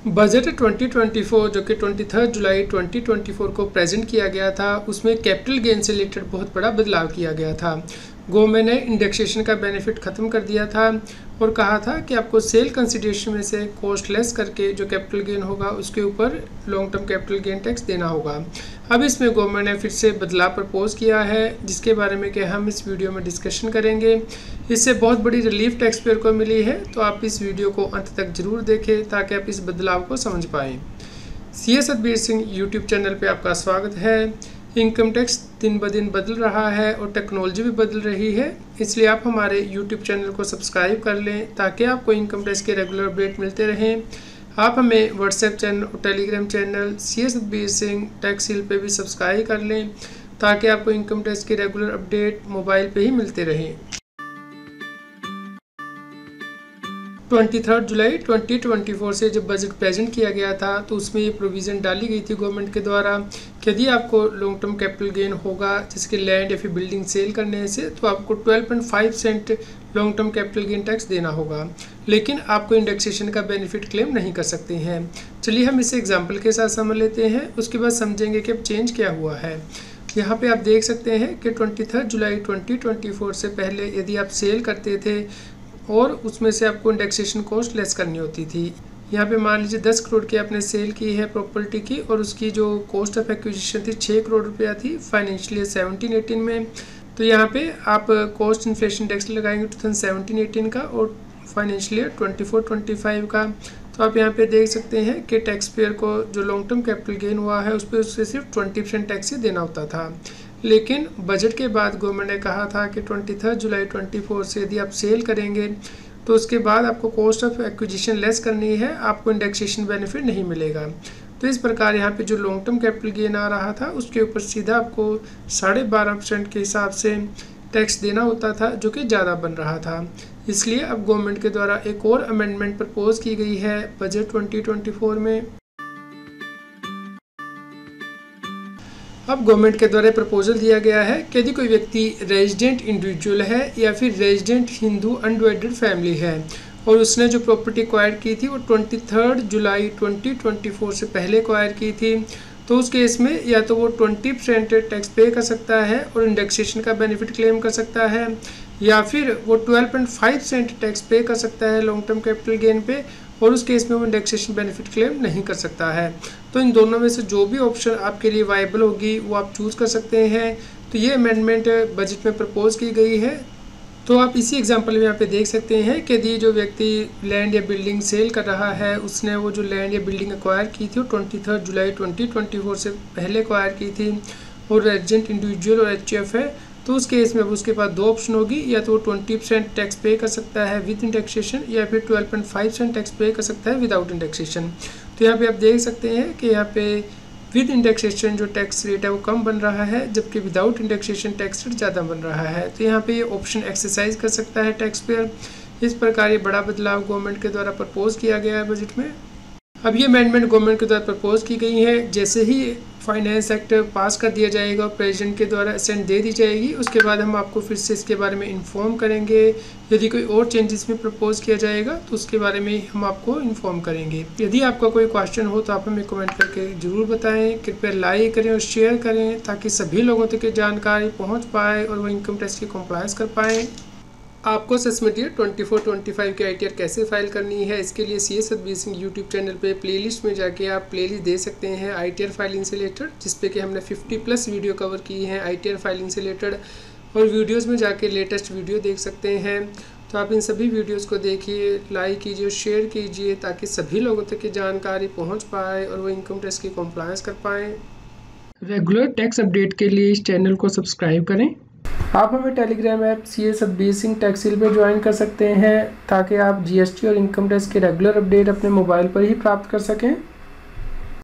Budget 2024 जो कि 23 जुलाई 2024 को प्रेजेंट किया गया था, उसमें कैपिटल गेन से रिलेटेड बहुत बड़ा बदलाव किया गया था। गवर्नमेंट ने इंडेक्सेशन का बेनिफिट ख़त्म कर दिया था और कहा था कि आपको सेल कंसिडरेशन में से कॉस्ट लेस करके जो कैपिटल गेन होगा उसके ऊपर long term capital gain tax देना होगा। अब इसमें गवर्नमेंट ने फिर से बदलाव प्रपोज किया है, जिसके बारे में कि हम इस वीडियो में डिस्कशन करेंगे। इससे बहुत बड़ी रिलीफ टैक्स पेयर को मिली है, तो आप इस वीडियो को अंत तक जरूर देखें ताकि आप इस बदलाव को समझ पाएँ। CS Satbir Singh YouTube channel पे आपका स्वागत है। इनकम टैक्स दिन ब दिन बदल रहा है और टेक्नोलॉजी भी बदल रही है, इसलिए आप हमारे यूट्यूब चैनल को सब्सक्राइब कर लें ताकि आपको इनकम टैक्स के रेगुलर अपडेट मिलते रहें। आप हमें व्हाट्सएप चैनल और Telegram channel CS Satbir Singh Tax Heal पे भी सब्सक्राइब कर लें ताकि आपको इनकम टैक्स के रेगुलर अपडेट मोबाइल पे ही मिलते रहें। 23 जुलाई 2024 से जब बजट प्रेजेंट किया गया था, तो उसमें ये प्रोविज़न डाली गई थी गवर्नमेंट के द्वारा कि यदि आपको लॉन्ग टर्म कैपिटल गेन होगा जिसके लैंड या फिर बिल्डिंग सेल करने से, तो आपको 12.5% long term capital gain tax देना होगा, लेकिन आपको इंडेक्सेशन का बेनिफिट क्लेम नहीं कर सकते हैं। चलिए हम इसे एग्जाम्पल के साथ समझ लेते हैं, उसके बाद समझेंगे कि अब चेंज क्या हुआ है। यहाँ पे आप देख सकते हैं कि 23 जुलाई 2024 से पहले यदि आप सेल करते थे और उसमें से आपको इंडेक्सेशन कॉस्ट लेस करनी होती थी। यहाँ पे मान लीजिए 10 करोड़ की आपने सेल की है प्रॉपर्टी की और उसकी जो कॉस्ट ऑफ एक्विजिशन थी 6 करोड़ रुपया थी फाइनेंशियल 17-18 में। तो यहाँ पे आप कॉस्ट इन्फ्लेशन टैक्स लगाएंगे 2017-18 का और फाइनेंशियल 24-25 का। तो आप यहाँ पे देख सकते हैं कि टैक्स पेयर को जो लॉन्ग टर्म कैपिटल गेन हुआ है उस पर उससे सिर्फ 20% टैक्स ही देना होता था। लेकिन बजट के बाद गवर्नमेंट ने कहा था कि 23 जुलाई 24 से यदि आप सेल करेंगे तो उसके बाद आपको कॉस्ट ऑफ एक्विजिशन लेस करनी है, आपको इंडेक्सेशन बेनिफिट नहीं मिलेगा। तो इस प्रकार यहाँ पे जो लॉन्ग टर्म कैपिटल गेन आ रहा था उसके ऊपर सीधा आपको 12.5% के हिसाब से टैक्स देना होता था, जो कि ज़्यादा बन रहा था। इसलिए अब गवर्नमेंट के द्वारा एक और अमेंडमेंट प्रपोज की गई है बजट 2024 में। अब गवर्नमेंट के द्वारा प्रपोजल दिया गया है कि यदि कोई व्यक्ति रेजिडेंट इंडिविजुअल है या फिर रेजिडेंट हिंदू अनडिवाइडेड फैमिली है और उसने जो प्रॉपर्टी एक्वायर की थी वो 23 जुलाई 2024 से पहले एक्वायर की थी, तो उस केस में या तो वो 20% टैक्स पे कर सकता है और इंडेक्सेशन का बेनिफिट क्लेम कर सकता है, या फिर वो 12.5% टैक्स पे कर सकता है लॉन्ग टर्म कैपिटल गेन पे और उस केस में वो इंडेक्सेशन बेनिफिट क्लेम नहीं कर सकता है। तो इन दोनों में से जो भी ऑप्शन आपके लिए वायबल होगी वो आप चूज़ कर सकते हैं। तो ये अमेंडमेंट बजट में प्रपोज की गई है। तो आप इसी एग्जांपल में यहाँ पे देख सकते हैं कि यदि जो व्यक्ति लैंड या बिल्डिंग सेल कर रहा है उसने वो जो लैंड या बिल्डिंग एक्वायर की थी वो 23 जुलाई 2024 से पहले एक्वायर की थी और रेजिडेंट इंडिविजुअल और HUF है, तो उस केस में अब उसके पास दो ऑप्शन होगी, या तो वो 20% टैक्स पे कर सकता है विद इंडेक्सेशन या फिर 12.5% टैक्स पे कर सकता है विदाउट इंडेक्सेशन। तो यहाँ पे आप देख सकते हैं कि यहाँ पे विद इंडेक्सेशन जो टैक्स रेट है वो कम बन रहा है, जबकि विदाउट इंडेक्सेशन टैक्स रेट ज़्यादा बन रहा है। तो यहाँ पे ये ऑप्शन एक्सरसाइज कर सकता है टैक्स पेयर। इस प्रकार ये बड़ा बदलाव गवर्नमेंट के द्वारा प्रपोज किया गया है बजट में। अब ये अमेंडमेंट गवर्नमेंट के द्वारा प्रपोज की गई है। जैसे ही फाइनेंस एक्ट पास कर दिया जाएगा और प्रेसिडेंट के द्वारा असेंट दे दी जाएगी, उसके बाद हम आपको फिर से इसके बारे में इन्फॉर्म करेंगे। यदि कोई और चेंजेस में प्रपोज किया जाएगा तो उसके बारे में हम आपको इन्फॉर्म करेंगे। यदि आपका कोई क्वेश्चन हो तो आप हमें कमेंट करके ज़रूर बताएं। कृपया लाइक करें और शेयर करें ताकि सभी लोगों तक ये जानकारी पहुँच पाए और वो इनकम टैक्स की कंप्लायंस कर पाएँ। आपको सस्मेट ईयर 24-25 की ITR कैसे फाइल करनी है, इसके लिए CS Satbir Singh YouTube channel पे प्लेलिस्ट में जाके आप प्लेलिस्ट दे सकते हैं ITR फाइलिंग से रिलेटेड, जिसपे कि हमने 50+ वीडियो कवर की हैं ITR फाइलिंग से रिलेटेड, और वीडियोस में जाके लेटेस्ट वीडियो देख सकते हैं। तो आप इन सभी वीडियोस को देखिए, लाइक कीजिए और शेयर कीजिए ताकि सभी लोगों तक की जानकारी पहुँच पाए और वो इनकम टैक्स की कंप्लायंस कर पाएँ। रेगुलर टैक्स अपडेट के लिए इस चैनल को सब्सक्राइब करें। आप हमें Telegram app CS Satbir Singh Tax Heal पे ज्वाइन कर सकते हैं ताकि आप GST और इनकम टैक्स के रेगुलर अपडेट अपने मोबाइल पर ही प्राप्त कर सकें।